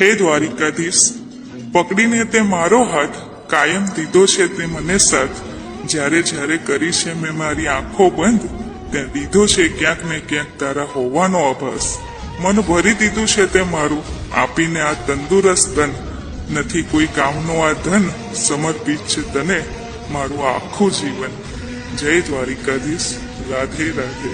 હે દ્વારિકાધીશ, પકડીને તે મારો હાથ કાયમ દીધો છે તે મને સાથ. જ્યારે જ્યારે કરી છે મેં મારી આંખો બંધ, ત્યાં દીધો છે ક્યાંક ને ક્યાંક તારા હોવાનો આભાસ. મન ભરી દીધું છે તે મારું આપીને આ તંદુરસ્ત તન. નથી કોઈ કામનો આ ધન, સમર્પિત છે તને મારું આખું જીવન. જય દ્વારિકાધીશ. રાધે રાધે.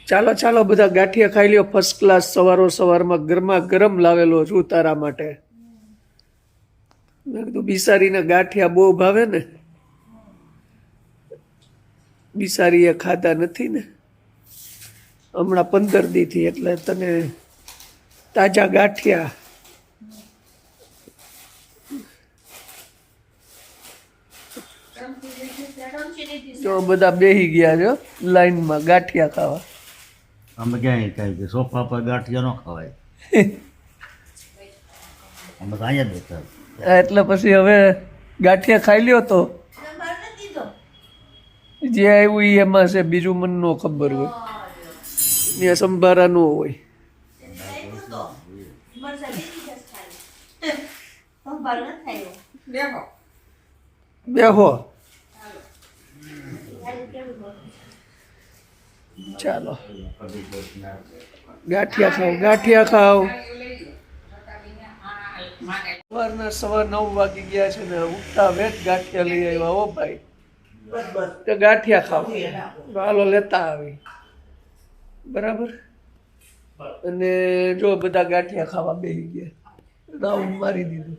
ચાલો ચાલો બધા ગાંઠિયા ખાઈ લ્યો ફર્સ્ટ ક્લાસ. સવારમાં ગરમા ગરમ લાવેલો છું તારા માટે. મેં કીધું બિસારીને ગાંઠિયા બહુ ભાવે ને, બિસારીએ ખાધા નથી ને હમણાં 15 દીથી, એટલે તને તાજા ગાંઠિયા. જો બધા બેહી ગયા છો લાઈનમાં ગાંઠિયા ખાવા. અમે ક્યાંય ખાઈ કે સોફા પર ગાંઠિયા ન ખવાય. અમે તો અહીંયા જ બેઠા. એટલે પછી હવે ગાંઠિયા ખાઈ લ્યો. તો જે આવ્યું એ એમાં છે, બીજું મને ન ખબર હોય. ત્યાં સંભારા ન હોય. બેહો. ચાલો ગાંઠિયા ખાઓ, ગાંઠિયા ખાઓ. સવાર 9 વાગી ગયા છે ને ઉઠતા વેત ગાંઠિયા લઈ આવ્યા. હો ભાઈ, તો ગાંઠિયા ખાઓ. હાલો લેતા આવી. બરાબર. અને જો બધા ગાંઠિયા ખાવા બેસી ગયા. રાઉન્ડ મારી દીધું.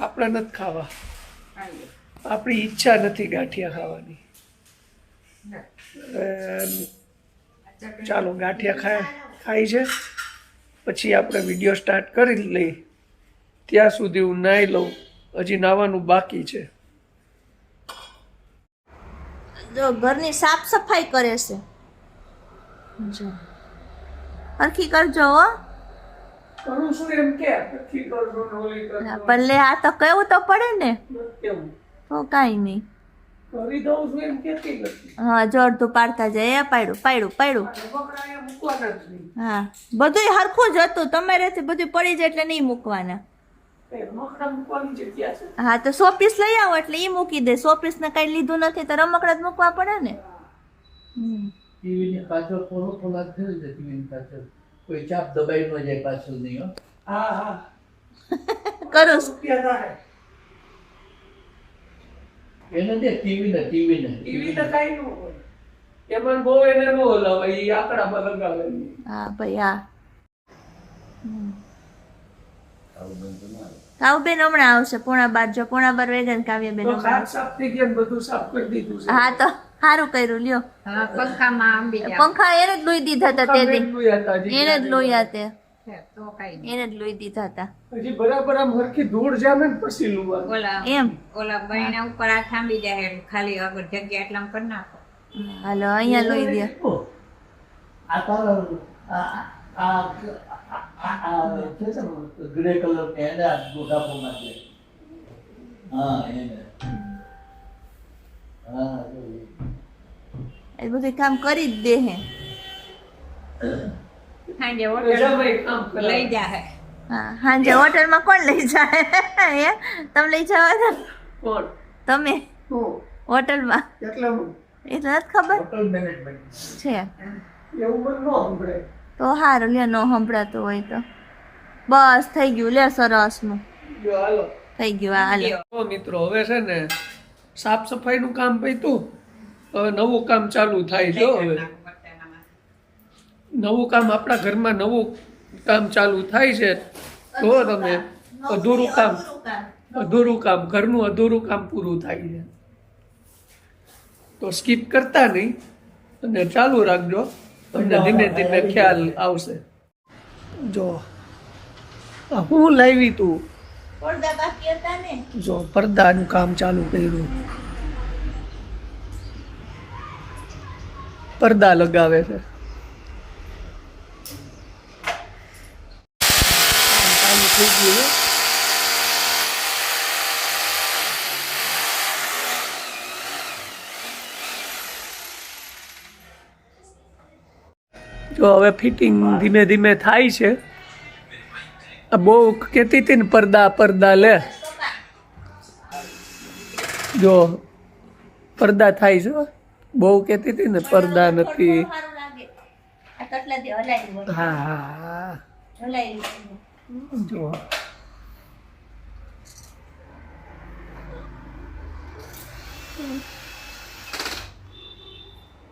આપણે નથી ખાવા, આપણી ઈચ્છા નથી ગાંઠિયા ખાવાની. ચાલો ગાંઠિયા ખાઈ છે, પછી આપણે વિડીયો સ્ટાર્ટ કરી લઈ. ત્યાં સુધી હું નાહી લઉં, હજી નાવાનું બાકી છે. જો ઘરની સાફ સફાઈ કરે છે, જો હરખી કરજો હો. કરું છું એમ કે નથી કરજો ને ઓલી કરજો. ભલે આ તો કહેવું તો પડે ને. કેવું તો કાંઈ નહીં, કરી દઉં છું એમ કેતી નથી. હા જો અડધું પાડતા જાય. પાડ્યું. બકરા મૂકવાના જ નહીં. હા બધુંય હરખું જ હતું, તમારેથી બધું પડી જાય એટલે નહીં મૂકવાના. રમકડા મૂકવાની જગ્યા છે. હા તો 100 પીસ લઈ આવો એટલે એ મૂકી દે. 100 પીસ ને કઈ લીધું નથી તો રમકડા જ મૂકવા પડે ને. ટીવીની પાછળ થોડો લાગ થયો છે. ટીવીની પાછળ કોઈ ચાપ દબાઈ ન જાય પાછળ નહીં. હો હા કરું રૂપિયા થાય. એને દે ટીવીને ટીવી તો કઈ ન હોય એમાં, બહુ એને ન હલાવે. એ આંકડામાં લગાવે. હા ભાઈ હા. કાવ્યબેન હમણાં આવશે 11:15. જો 11:12 વેગન કાવ્યબેન તો ખાટ સાફ થઈ ગયા ને બધું સાફ કરી દીધું છે. હા તો સારું કર્યું લ્યો. પંખા એને જ લોહી દીધા હતા તે દી. એને જ લોહ્યા તે. એને જ લોહી દીધા હતા. હજી બરાબર આમ હરખી ધૂળ જામે ને પછી લુવા. એમ ઓલા બહેણા ઉપર આ થાંભી જાય ખાલી આગળ જગ્યા એટલામ કરી નાખો. હાલો અહીંયા લોહી દે. આ તારો ગ્રે કલર ને એને આ ગોટાપોમાં છે. હા એને હા એ બધું કામ કરી જ દે હે. સાંજે જમાઈ કામ હોટલ કરાવે. લઈ જાય હા હાંજે હોટલમાં કોણ લઈ જાય હે તમે લઈ જાવ છો કોણ તમે હું હોટલમાં એટલે હું એ તો નથી ખબર હોટલ મેનેજમેન્ટ છે એવું મને ન સંભળાય. તો હારું લે નો સંભળાતું હોય તો બસ થઈ ગયું લે સરસનું જો હાલો થઈ ગયું આ હાલો તો મિત્રો હવે છે ને સાફ સફાઈનું કામ પત્યું. હવે નવું કામ ચાલુ થાય છે હો. હવે નવું કામ આપણા ઘરમાં નવું કામ ચાલુ થાય છે. તો તમે અધૂરું કામ ઘરનું અધૂરું કામ પૂરું થાય છે. તો સ્કીપ કરતા નહીં અને ચાલુ રાખજો, તમને ધીમે ધીમે ખ્યાલ આવશે. જો આ હું લાવી તું પડદા બાકી હતા ને જો પડદાનું કામ ચાલુ કર્યું. પડદા લગાવે છે. કામ ચાલુ થઈ ગયું છે. જો હવે ફિટિંગ ધીમે ધીમે થાય છે. આ બહુ કહેતી હતી ને પડદા લે, જો પડદા થાય છે. બહુ કહેતી હતી ને પડદા નથી. સારું લાગે આ કટલાથી હલાવી હોય હા હા હલાવી જો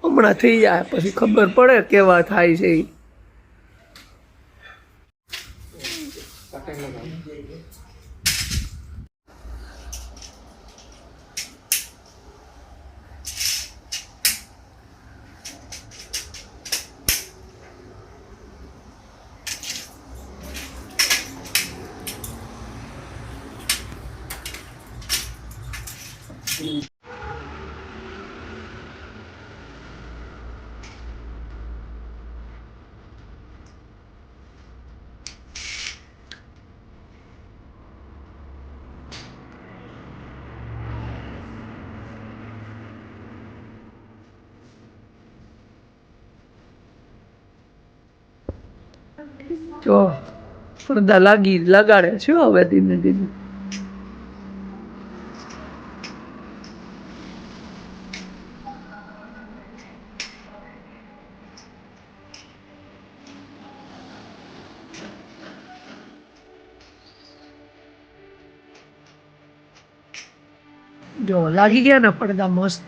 હમણાં થઈ જાય પછી ખબર પડે કેવા થાય છે ઈ. જો પડદા લગાડે છે હવે ધીમે ધીમે. જો લાગી ગયા ને પડદા મસ્ત.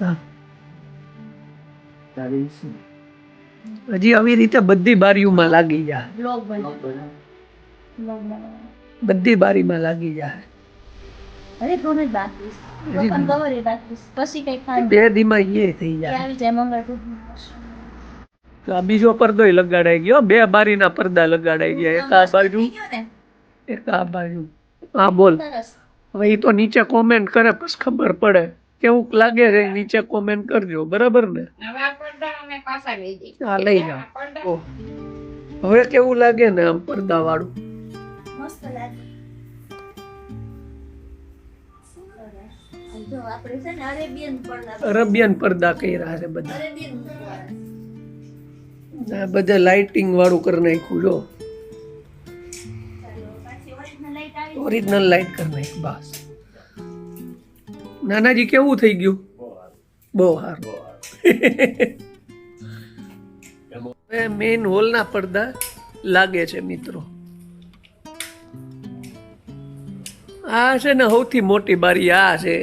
હજી આવી રીતે બધી બારીઓમાં લાગી જાય. બ્લોગ બનાવ બધી બારીમાં લાગી જાય. અરે ઘણું જ બાકી છે. હજી પપ્પાને ખબર એ બાકી છે. પછી કઈ ખાંડ બે દીમાં એ થઈ જાય. આવી જાય મંગળ આ બીજો પડદોય લગાડાઈ ગયો. બે બારીના પડદા લગાડાઈ ગયા. એક આ બાજુ એક આ બાજુ. હા બોલ. સરસ હવે એ તો નીચે કોમેન્ટ કરે પછી ખબર પડે કેવું લાગે છે. નીચે કોમેન્ટ કરજો, બરાબર ને? હવે આ પડદા અમે પાછા લઈ જઈએ હા લઈ જાઓ. ઓહ. હવે કેવું લાગે ને આમ પડદા વાળું? મસ્ત લાગે જો આપણે છે ને અરેબિયન પડદા અરેબિયન પડદા કર્યા છે બધા. અરેબિયન આ બધા લાઇટિંગ વાળું કરી નાખ્યું. જો પાછી ઓરિજિનલ લાઈટ આવી ઓરિજિનલ લાઇટ કરી નાખ્યું. બસ નાનાજી કેવું થઈ ગયું? બહુ સારું. હવે મેઇન હોલના પડદા લાગે છે મિત્રો. આ છે ને સૌથી મોટી બારી આ છે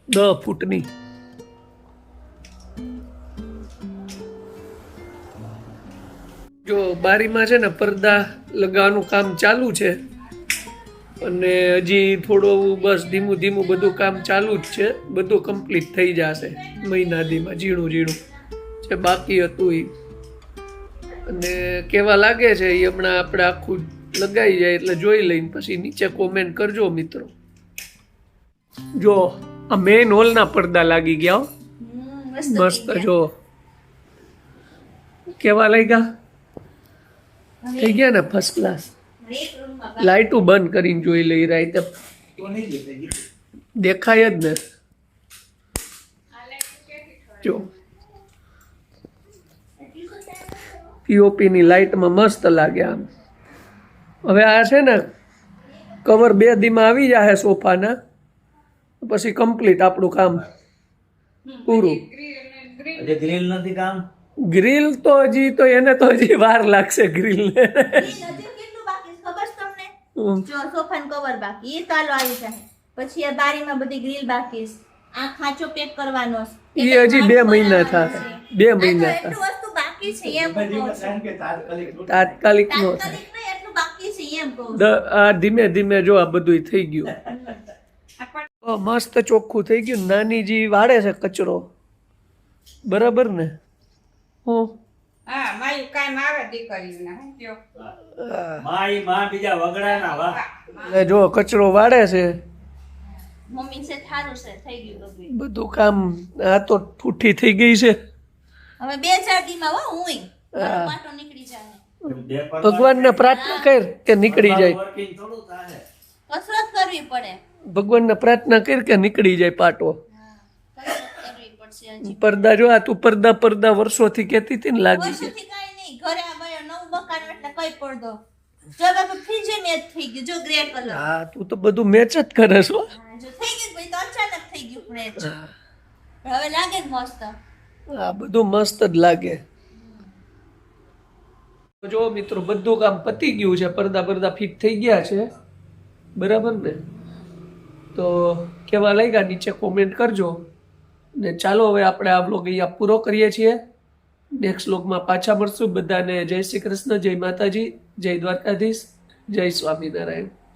10 ફૂટની. જો બારીમાં છે ને પડદા લગાવવાનું કામ ચાલુ છે અને હજી થોડું બસ ધીમું ધીમું બધું કામ ચાલુ જ છે. બધું કમ્પ્લીટ થઈ જશે મહિના દીમાં. ઝીણું ઝીણું જે બાકી હતું એ. અને કેવા લાગે છે એ હમણાં આપણે આખું લગાવી જાય એટલે જોઈ લઈને પછી નીચે કોમેન્ટ કરજો મિત્રો. જો આ મેઇન હોલના પડદા લાગી ગયા હો. મસ્ત. જો કેવા લાગ્યા? થઈ ગયા ને ફર્સ્ટ ક્લાસ. લાઇટું બંધ કરીને જોઈ લઈ રાતે દેખાય જ ને. જો પીઓપીની લાઇટમાં મસ્ત લાગે આમ. હવે આ છે ને કવર 2 દીમાં આવી જાય સોફાના, પછી કમ્પ્લીટ આપણું કામ પૂરું. હજી ગ્રીલ નથી કામ. ગ્રીલ તો હજી તો એને તો હજી વાર લાગશે ગ્રીલને. કેટલું બાકી છે ખબર છે તમને? જો સોફાનું કવર બાકી એ ચાલો આવી જાય. પછી આ બારીમાં બધી ગ્રીલ બાકી છે. આ ખાંચો પેક કરવાનો છે. એ હજી 2 મહિના થાય. 2 મહિના એટલું થાય. વસ્તુ બાકી છે એમ કહું છું. તાત્કાલિક નો થાય. તાત્કાલિક નહીં, એટલું બાકી છે એમ કહું છું. આ ધીમે ધીમે જો આ બધું થઈ ગયું. મસ્ત ચોખ્ખું થઈ ગયું. નાની જી વાળે છે કચરો, બરાબર ને? હું હા મારી કામ આવે દીકરીઓને હું કયો માં બીજા વગડાના વાહ. એટલે જો કચરો વાળે છે મમ્મી છે થારું છે થઈ ગયું બધું. બધું કામ. આ તો ઠૂઠી થઈ ગઈ છે. હવે 2-4 દીમાં હો હું પાટો નીકળી જાય. ભગવાનને પ્રાર્થના કર કે નીકળી જાય. વર્કિંગ થોડું થાય. કસરત કરવી પડે. ભગવાનને પ્રાર્થના કર કે નીકળી જાય પાટો. કસરત કરવી પડશે હજી. પડદા જો આ તું પડદા વર્ષોથી કહેતી હતી ને લાગી છે. વર્ષોથી કાંઈ નહીં. ઘરે આ ભાઈ નવું મકાન એટલે કઈ પડદો. જો બાપા ફ્રીજ મેચ થઈ ગયું. જો ગ્રે કલર. હા તું તો બધું મેચ જ કરે છો. જો થઈ ગયું ભાઈ તો અચાનક થઈ ગયું મેચ. હવે લાગે ને મસ્ત. આ બધું મસ્ત જ લાગે. જો મિત્રો બધું કામ પતી ગયું છે. પડદા ફિટ થઈ ગયા છે, બરાબર ને? તો કેવા લાગ્યા નીચે કોમેન્ટ કરજો. ને ચાલો હવે આપણે આ બ્લોગ અહીંયા પૂરો કરીએ છીએ. નેક્સ્ટ બ્લોગમાં પાછા મળશું. બધાને જય શ્રી કૃષ્ણ, જય માતાજી, જય દ્વારકાધીશ, જય સ્વામિનારાયણ.